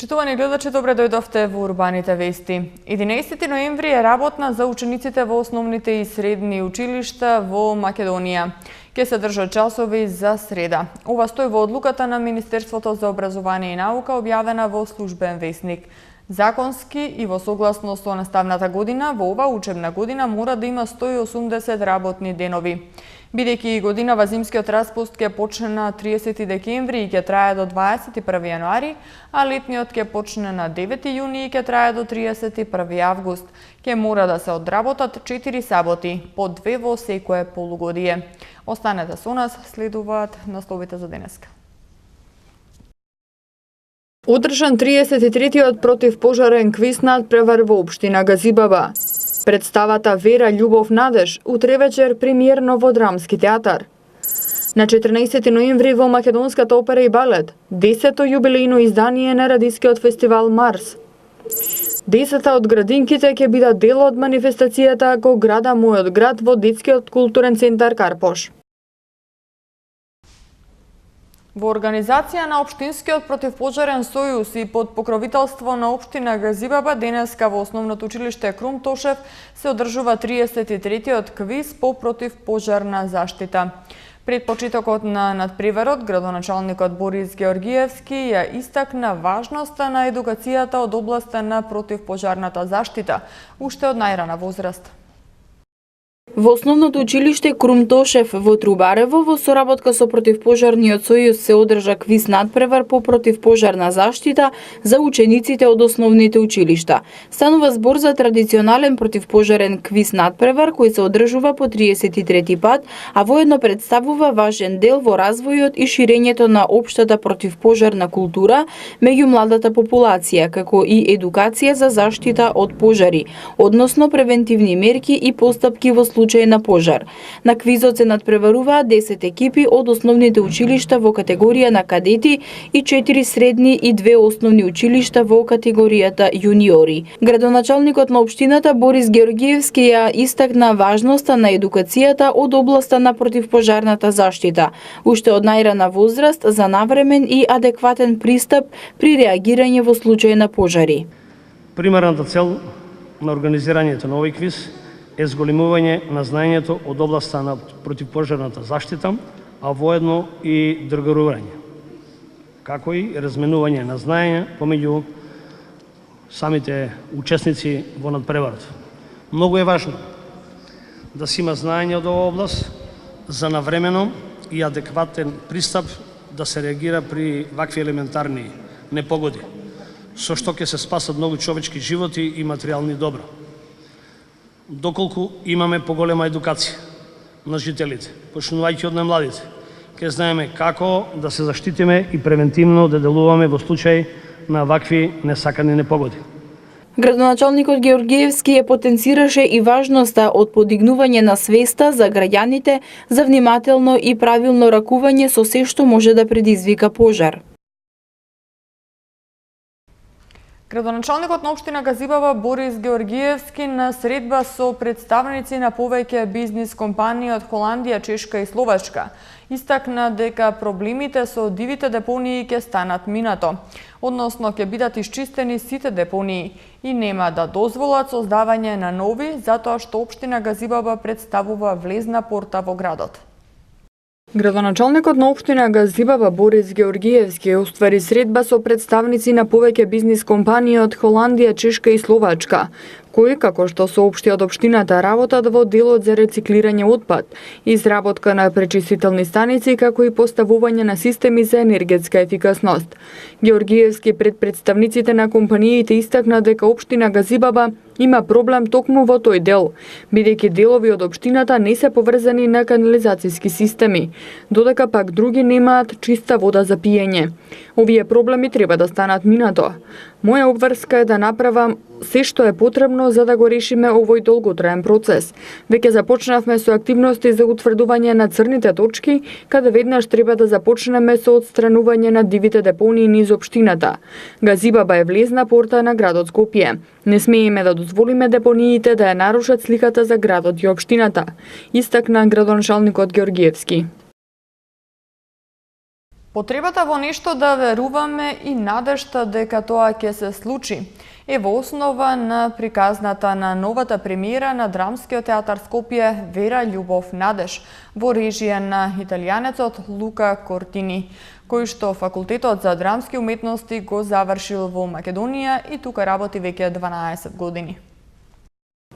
Почитувани гледачи, добре дојдовте во Урбаните вести. 11 ноември е работна за учениците во основните и средни училишта во Македонија. Ке се држат часови за среда. Ова стои во одлуката на Министерството за образование и наука, објавена во Службен весник. Законски и во согласност со наставната година, во ова учебна година мора да има 180 работни денови. Бидејќи годинава зимскиот распуст ќе почне на 30 декември и ќе трае до 21 јануари, а летниот ќе почне на 9 јуни и ќе трае до 31 август. Ќе мора да се одработат 4 саботи, по 2 во секое полугодие. Останете со нас, следуваат насловите за денеска. Одржан 33-тиот противпожарен квиз надпревар во општина Газибаба. Представата Вера, љубов, надеж утре вечер премиерно во Драмски театар. На 14 ноември во Македонската опера и балет 10-то јубилејно издание на радискиот фестивал Марс. 10 од градинките ќе бидат дел од манифестацијата Го града мојот град во детскиот културен центар Карпош. Во организација на Општинскиот противпожарен сојуз и под покровителство на општина Газибаба денеска во основното училиште Крум Тошев се одржува 33-тиот квиз по противпожарна заштита. Пред почетокот на надпреварот, градоначалникот Борис Георгиевски ја истакна важноста на едукацијата од областа на противпожарната заштита, уште од најрана возраст. Во основното училиште Крум Тошев во Трубарево во соработка со противпожарниот сојуз се одржа квиз надпревар по противпожарна заштита за учениците од основните училишта. Станува збор за традиционален противпожарен квиз надпревар кој се одржува по 33 пат, а воедно представува важен дел во развојот и ширењето на општата противпожарна култура меѓу младата популација, како и едукација за заштита од пожари, односно превентивни мерки и постапки во случај на пожар. На квизот се надпреваруваат 10 екипи од основните училишта во категорија на кадети и 4 средни и 2 основни училишта во категоријата јуниори. Градоначалникот на општината Борис Георгиевски ја истакна важноста на едукацијата од областа на противпожарната заштита, уште од најрана возраст за навремен и адекватен пристап при реагирање во случај на пожари. Примерната цел на организирањето на овој квиз е зголемување на знаењето од областа на противпожарната заштита, а воедно и другарување, како и разменување на знаења помеѓу самите учесници во надпреварот. Многу е важно да се има знаење од оваа област за навремено и адекватен пристап да се реагира при вакви елементарни непогоди, со што ќе се спасат многу човечки животи и материјални добра. Доколку имаме поголема едукација на жителите, почнувајќи од најмладите, ќе знаеме како да се заштитиме и превентивно да делуваме во случај на вакви несакани непогоди. Градоначалникот Георгиевски ја потенцираше и важноста од подигнување на свеста за граѓаните за внимателно и правилно ракување со се што може да предизвика пожар. Градоначалникот на општина Газибаба Борис Георгиевски на средба со представници на повеќе бизнис компании од Холандија, Чешка и Словачка истакна дека проблемите со дивите депонии ќе станат минато, односно ќе бидат исчистени сите депонии и нема да дозволат создавање на нови, затоа што општина Газибаба представува влезна порта во градот. Градоначалникот на општина Газибаба Борис Георгиевски оствари средба со представници на повеќе бизнис компании од Холандија, Чешка и Словачка, кои, како што соопшти од општината, работат во делот за рециклирање отпад, изработка на пречистителни станици, како и поставување на системи за енергетска ефикасност. Георгиевски пред представниците на компаниите истакна дека општина Газибаба има проблем токму во тој дел, бидејќи делови од општината не се поврзани на канализацијски системи, додека пак други немаат чиста вода за пиење. Овие проблеми треба да станат минато. Моја обврска е да направам се што е потребно за да го решиме овој долготраен процес. Веќе започнавме со активности за утврдување на црните точки, каде веднаш треба да започнеме со отстранување на дивите депонии низ општината. Газибаба е влезна порта на градот Скопје. Не смееме да дозволиме депониите да ја нарушат сликата за градот и општината, истакна градоначалникот Георгиевски. Потребата во нешто да веруваме и надежта дека тоа ќе се случи е во основа на приказната на новата премиера на Драмскиот театар Скопје Вера, љубов, надеж во режија на италијанецот Лука Кортини, кој што Факултетот за драмски уметности го завршил во Македонија и тука работи веќе 12 години.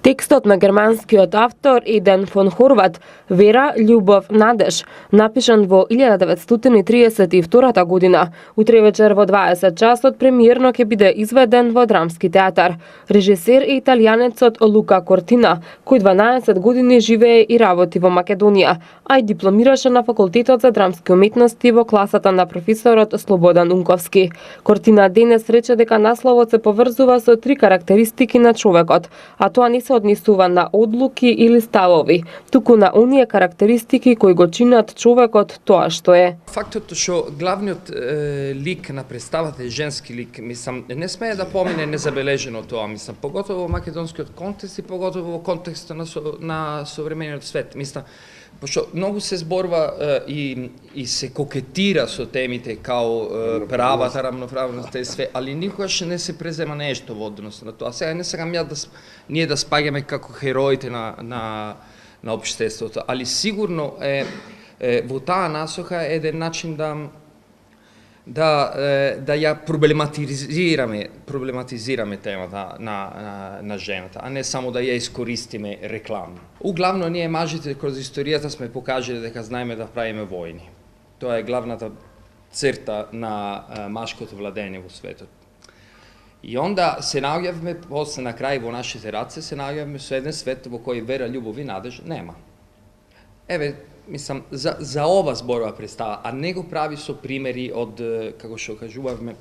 Текстот на германскиот автор Еден фон Хорват Вера, љубов, надеж, напишан во 1932 година, утре вечер во 20 часот премиерно ќе биде изведен во Драмски театар. Режисер е италијанецот Лука Кортина, кој 12 години живее и работи во Македонија, а и дипломираше на Факултетот за драмски уметности во класата на професорот Слободан Унковски. Кортина денес рече дека насловот се поврзува со 3 карактеристики на човекот, а тоа не се однесува на одлуки или ставови, туку на оние карактеристики кои го чинат човекот тоа што е. Фактот што главниот лик на представата е женски лик, мислам, не смее да помине незабележено тоа, мислам, поготово во македонскиот контекст и поготово во контекстот на современиот свет, мислам, пошто многу се зборува и се кокетира со темите као правата, рамноправноста и све, али никогаш не се презема нешто во однос на тоа. Сега не сакам ја ние да спаѓаме како хероите на општеството, али сигурно во таа насока е еден начин да ја проблематизираме темата на жената, а не само да ја искористиме рекламно. Углавно ние мажите кроз историјата сме покажале дека знаеме да правиме војни. Тоа е главната црта на машкото владење во светот. И онда се наоѓавме после на крај во нашите раце се наоѓавме со еден свет во кој вера, љубов и надеж нема. Еве, мислам, за ова зборува представа, а не го прави со примери од, како што кажувавме,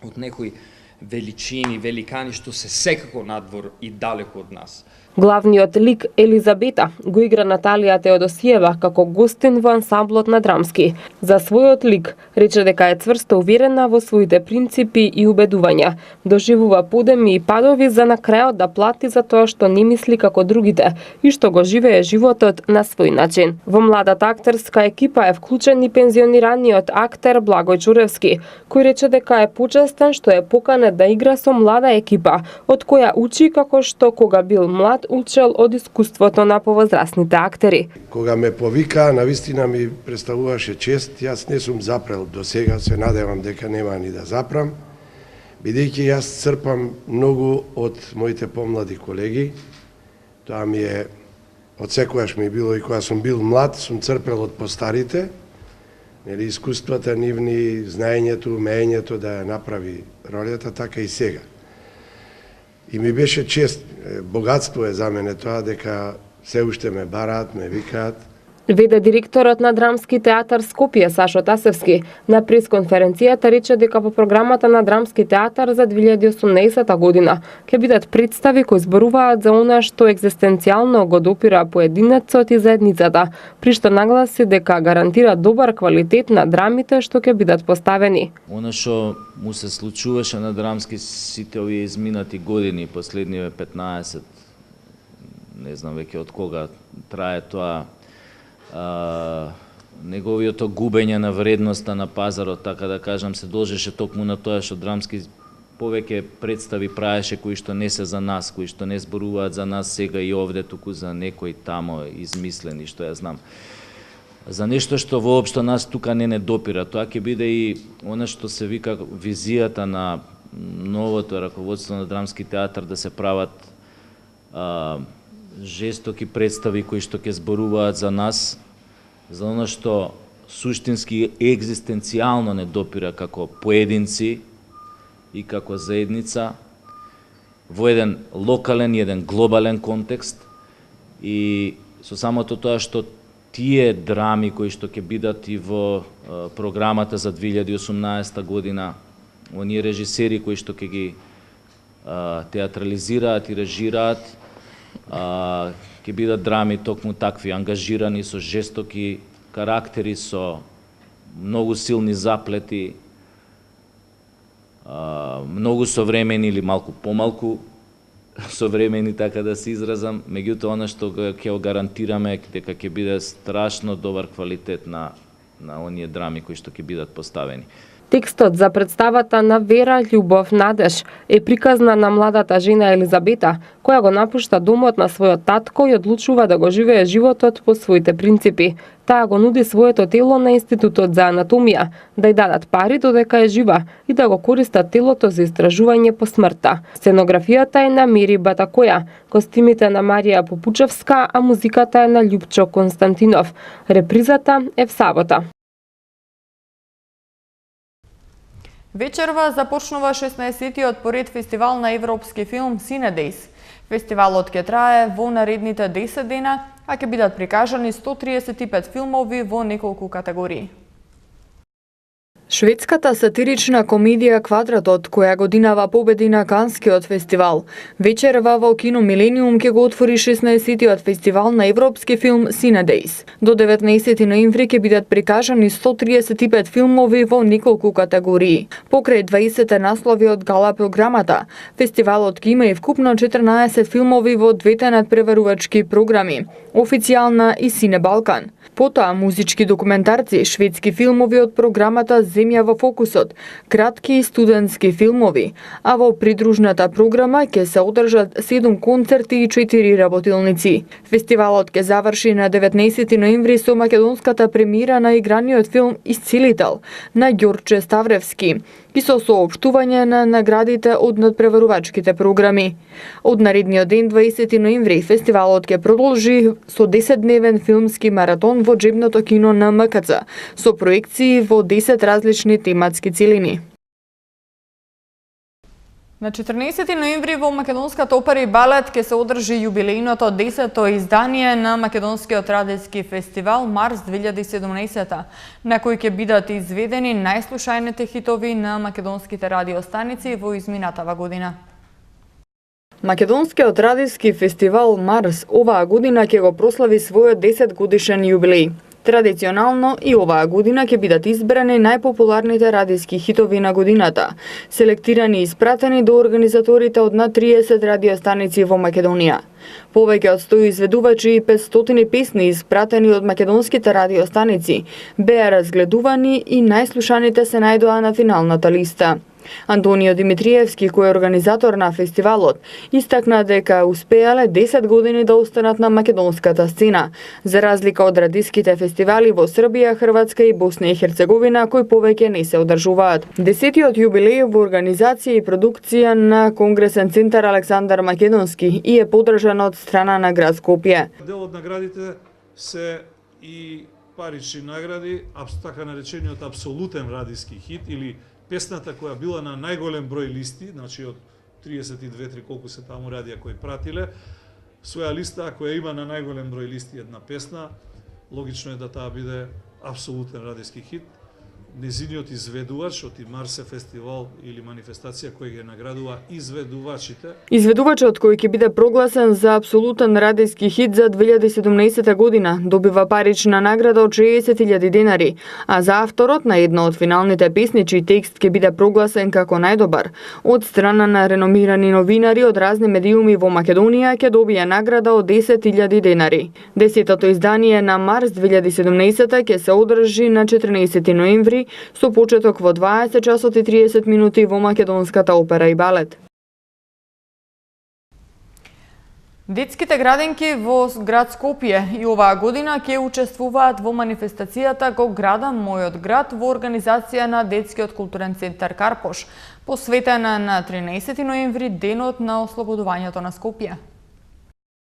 од некои величини, великани што се секако надвор и далеко од нас. Главниот лик Елизабета го игра Наталија Теодосиева како гостин во ансамблот на Драмски. За својот лик рече дека е цврсто уверена во своите принципи и убедувања. Доживува подеми и падови за на крајот да плати за тоа што не мисли како другите и што го живее животот на свој начин. Во младата актерска екипа е вклучен и пензионираниот актер Благој Чуревски, кој рече дека е почестен што е поканет да игра со млада екипа, од која учи како што кога бил млад учел од искуството на повозрасните актери. Кога ме повика, навистина ми представуваше чест. Јас не сум запрел до сега, се надевам дека нема ни да запрам, бидејќи јас црпам многу од моите помлади колеги. Тоа ми е, од секојаш ми било и кога сум бил млад, сум црпел од постарите, нели, искуствата нивни, знаењето, умењето да ја направи ролята, така и сега. И ми беше чест, богатство е за мене тоа дека се уште ме бараат, ме викаат. Веде директорот на Драмски театар Скопје Сашо Тасевски на пресконференцијата рече дека по програмата на Драмски театар за 2018 година ќе бидат представи кои зборуваат за она што екзистенцијално го допира поединецот и заедницата, при што нагласи дека гарантира добар квалитет на драмите што ќе бидат поставени. Она што му се случуваше на Драмски сите овие изминати години, последниве 15, не знам веќе од кога трае тоа, неговиото губење на вредноста на пазарот, така да кажам, се должеше токму на тоа што Драмски повеќе представи правеше кои што не се за нас, кои што не зборуваат за нас сега и овде, туку за некои тамо измислени, што ја знам. За нешто што воопшто нас тука не допира. Тоа ќе биде и она што се вика визијата на новото раководство на Драмски театар, да се прават жестоки представи кои што ќе зборуваат за нас, за оно што суштински екзистенцијално не допира како поединци и како заедница во еден локален и еден глобален контекст, и со самото тоа што тие драми кои што ќе бидат и во програмата за 2018 година, оние режисери кои што ќе ги театрализираат и режираат, ќе бидат драми токму такви, ангажирани со жестоки карактери, со многу силни заплети, многу современи или малку помалку современи, така да се изразам, меѓутоа она што ќе го гарантираме дека ќе биде страшно добар квалитет на на оние драми кои што ќе бидат поставени. Текстот за представата на Вера, љубов, надеж е приказна на младата жена Елизабета, која го напушта домот на својот татко и одлучува да го живее животот по своите принципи. Таа го нуди своето тело на Институтот за анатомија, да й дадат пари додека е жива и да го користат телото за истражување по смртта. Сценографијата е на Мери Батакоја, костимите на Марија Попучевска, а музиката е на Љупчо Константинов. Репризата е в сабота. Вечерва започнува 16-тиот поред фестивал на европски филм Cinedejs. Фестивалот ќе трае во наредните 10 дена, а ќе бидат прикажани 135 филмови во неколку категории. Шведската сатирична комедија Квадратот, која годинава победи на Канскиот фестивал, вечерва во кино Милениум ќе го отвори 16-тиот фестивал на европски филм Cinedejs. До 19 ноември ќе бидат прикажани 135 филмови во неколку категории. Покрај 20 наслови од гала програмата, фестивалот ќе има и вкупно 14 филмови во двете надпреварувачки програми, Официјална и Сине Балкан. Потоа музички документарци, шведски филмови од програмата Земја во фокусот, кратки и студентски филмови, а во придружната програма ќе се одржат 7 концерти и 4 работилници. Фестивалот ќе заврши на 19 ноември со македонската премиера на играниот филм Исцелител на Ѓорче Ставревски и со соопштување на наградите од надпреварувачките програми. Од наредниот ден, 20 ноември, фестивалот ќе продолжи со 10-дневен филмски маратон во джебното кино на МКЦ, со проекции во 10 различни тематски целини. На 14 ноември во Македонската опера и балет ќе се одржи јубилејното 10-то издание на Македонскиот радиски фестивал Марс 2017, на кој ќе бидат изведени најслушајните хитови на македонските радиостаници во изминатава година. Македонскиот радиски фестивал Марс оваа година ќе го прослави својот 10 годишен јубилеј. Традиционално и оваа година ќе бидат избрани најпопуларните радиски хитови на годината, селектирани и испратени до организаторите од над 30 радиостаници во Македонија. Повеќе од 100 изведувачи и 500 песни испратени од македонските радиостаници беа разгледувани и најслушаните се најдоа на финалната листа. Антонио Димитриевски, кој е организатор на фестивалот, истакна дека успеале 10 години да останат на македонската сцена, за разлика од радиските фестивали во Србија, Хрватска и Босна и Херцеговина, кои повеќе не се одржуваат. 10-тиот јубилеј во организација и продукција на Конгресен центар Александар Македонски и е поддржан од страна на град Скопје. Дел од наградите се и парични награди, така наречениот апсолутен радиски хит или песната која била на најголем број листи, значи од 32-3 колку се таму радија кои пратиле, своја листа која има на најголем број листи една песна, логично е да таа биде апсолутен радиски хит. Незиниот изведувач од Марсе фестивал или манифестација кој ги наградува изведувачите. Изведувачот кој ќе биде прогласен за апсолутен радиски хит за 2017 година добива парична награда од 60.000 денари, а за авторот на една од финалните песни чиј текст ќе биде прогласен како најдобар, од страна на реномирани новинари од разни медиуми во Македонија ќе добие награда од 10.000 денари. 10-тото издание на Марс 2017 ќе се одржи на 14 ноември со почеток во 20 часот и 30 минути во Македонската опера и балет. Детските градинки во град Скопје и оваа година ќе учествуваат во манифестацијата Го градам мојот град во организација на Детскиот културен центар Карпош, посветена на 13 ноември, денот на ослободувањето на Скопје.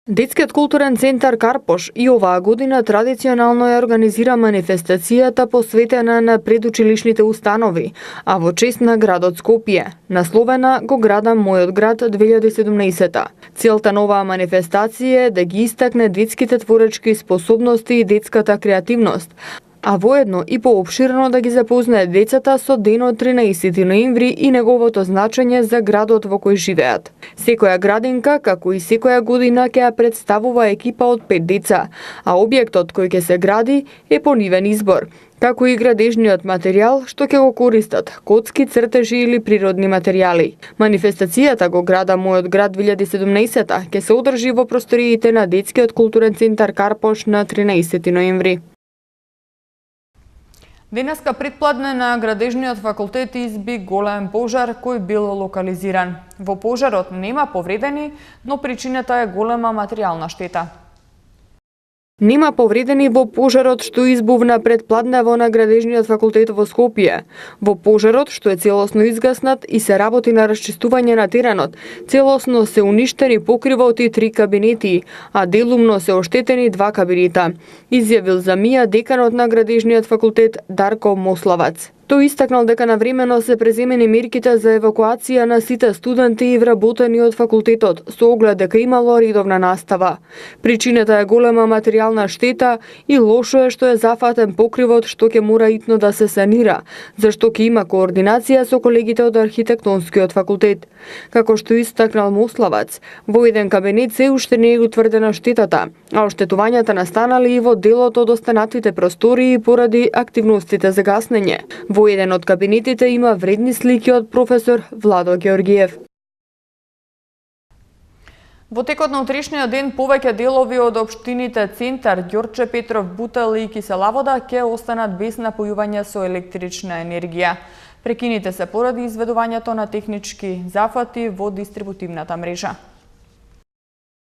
Детскиот културен центар Карпош и оваа година традиционално ја организира манифестацијата посветена на предучилишните установи, а во чест на градот Скопје, насловена Го градам мојот град 2017. Целта на оваа манифестација е да ги истакне детските творечки способности и детската креативност, а воедно и поопширно да ги запознае децата со денот 13 ноември и неговото значење за градот во кој живеат. Секоја градинка, како и секоја година, ќе ја представува екипа од 5 деца, а објектот кој ќе се гради е по нивен избор, како и градежниот материјал што ќе го користат, коцки, цртежи или природни материјали. Манифестацијата Го градам мојот град 2017 ќе се одржи во просториите на Детскиот културен центар Карпош на 13 ноември. Денеска предпладне на градежниот факултет изби голем пожар кој бил локализиран. Во пожарот нема повредени, но причината е голема материјална штета. Нема повредени во пожарот што избувна предпладнево на градежниот факултет во Скопје. Во пожарот, што е целосно изгаснат и се работи на расчистување на теренот, целосно се уништени покривот и 3 кабинети, а делумно се оштетени 2 кабинета, изјавил за МИА деканот на градежниот факултет Дарко Мославац. Тој истакнал дека навремено се преземени мерките за евакуација на сите студенти и вработени од факултетот, со оглед дека имало редовна настава. Причината е голема материјална штета и лошо е што е зафатен покривот што ќе мора итно да се санира, зашто ќе има координација со колегите од архитектонскиот факултет. Како што истакнал Мославац, во еден кабинет се уште не е утврдена штетата, а оштетувањата настанали и во делот од останатите простории поради активностите за гаснење. Во еден од кабинетите има вредни слики од професор Владо Георгиев. Во текот на утрешниот ден повеќе делови од општините Центар, Ѓорче Петров, Бутел и Киселавода ќе останат без напојување со електрична енергија. Прекините се поради изведувањето на технички зафати во дистрибутивната мрежа.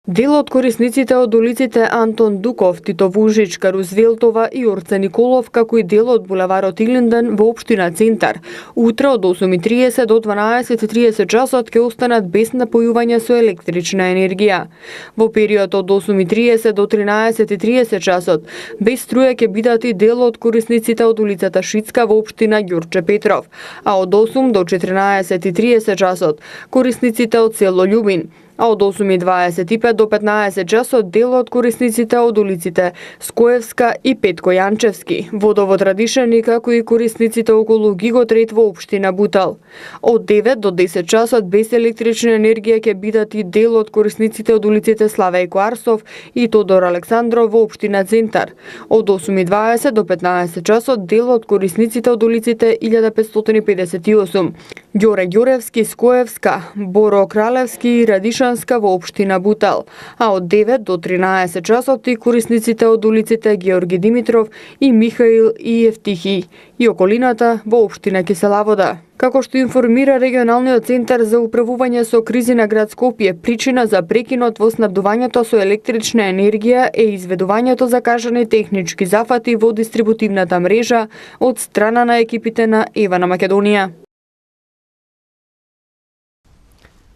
Дел од корисниците од улиците Антон Дуков, Тито Вужичка, Рузвелтова и Орце Николов, како и дел од булеварот Илинден во општина Центар, утре од 8:30 до 12:30 часот ќе останат без напојување со електрична енергија. Во период од 8:30 до 13:30 часот без струја ќе бидат и дел од корисниците од улицата Шицка во општина Ѓорче Петров, а од 8 до 14:30 часот корисниците од село Љубин, а од 8:25 до 15 часот дел од корисниците од улиците Скоевска и Петко Јанчевски, Водовод Радишани, како и корисниците околу Гиготрет во општина Бутел. Од 9 до 10 часот без електрична енергија ќе бидат и дел од корисниците од улиците Славејко Арсов и Тодор Александров во општина Центар. Од 8:20 до 15 часот дел од корисниците од улиците 1558, Ѓоре Ѓоревски, Скоевска, Боро Кралевски и Радишанска во општина Бутел, а од 9 до 13 часот и корисниците од улиците Георги Димитров и Михаил и Евтихи и околината во општина Киселавода. Како што информира регионалниот центар за управување со кризи на град Скопје, причина за прекинот во снабдувањето со електрична енергија е изведувањето закажани технички зафати во дистрибутивната мрежа од страна на екипите на Ева на Македонија.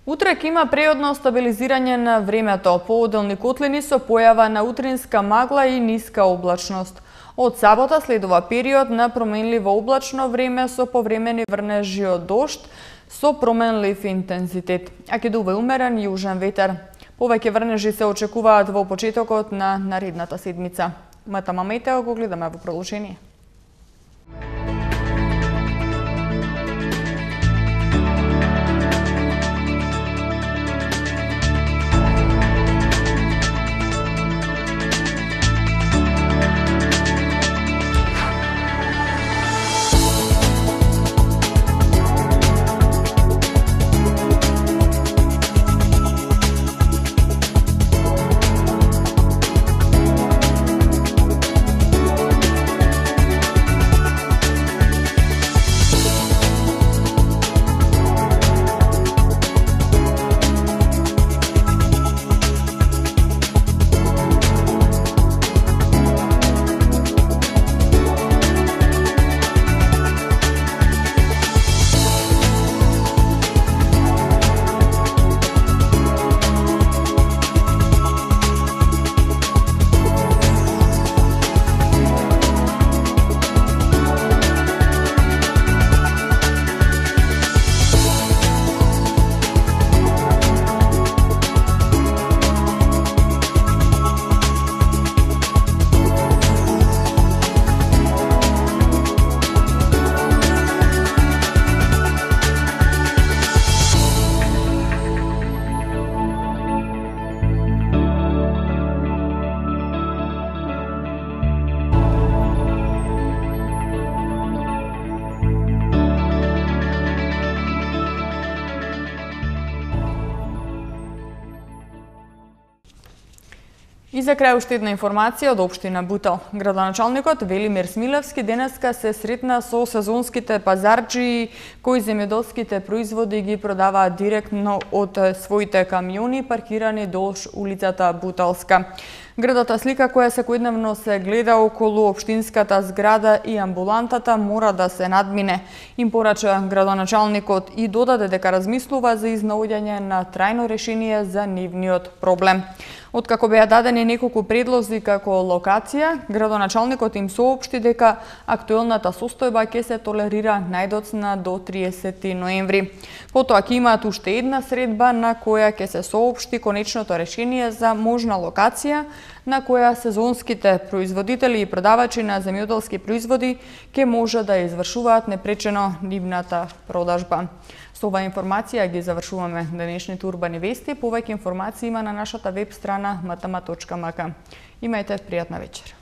Утре ќе има преодно стабилизирање на времето, поодолни котлини со појава на утринска магла и ниска облачност. Од сабота следува период на променливо облачно време со повремени врнежи од дожд со променлив интензитет, а ќе дува умерен јужен ветер. Повеќе врнежи се очекуваат во почетокот на наредната седмица. Матама метео го гледаме во продолжение. И за крај уште една информација од општина Бутел. Градоначалникот Велимир Смилевски денеска се сретна со сезонските пазарчи кои земјоделските производи ги продаваат директно од своите камиони паркирани долж улицата Бутелска. Градата слика која секојдневно се гледа околу општинската зграда и амбулантата мора да се надмине. Им порача градоначалникот и додаде дека размислува за изнаоѓање на трајно решение за нивниот проблем. Откако беа дадени неколку предлози како локација, градоначалникот им соопшти дека актуелната состојба ќе се толерира најдоцна до 30 ноември. Потоа ќе имаат уште една средба на која ќе се соопшти конечното решение за можна локација на која сезонските производители и продавачи на земјоделски производи ќе може да извршуваат непречено нивната продажба. Со оваа информација ги завршуваме денешните урбани вести. Повеќе информации има на нашата веб страна mtm.mk. Имајте пријатна вечер.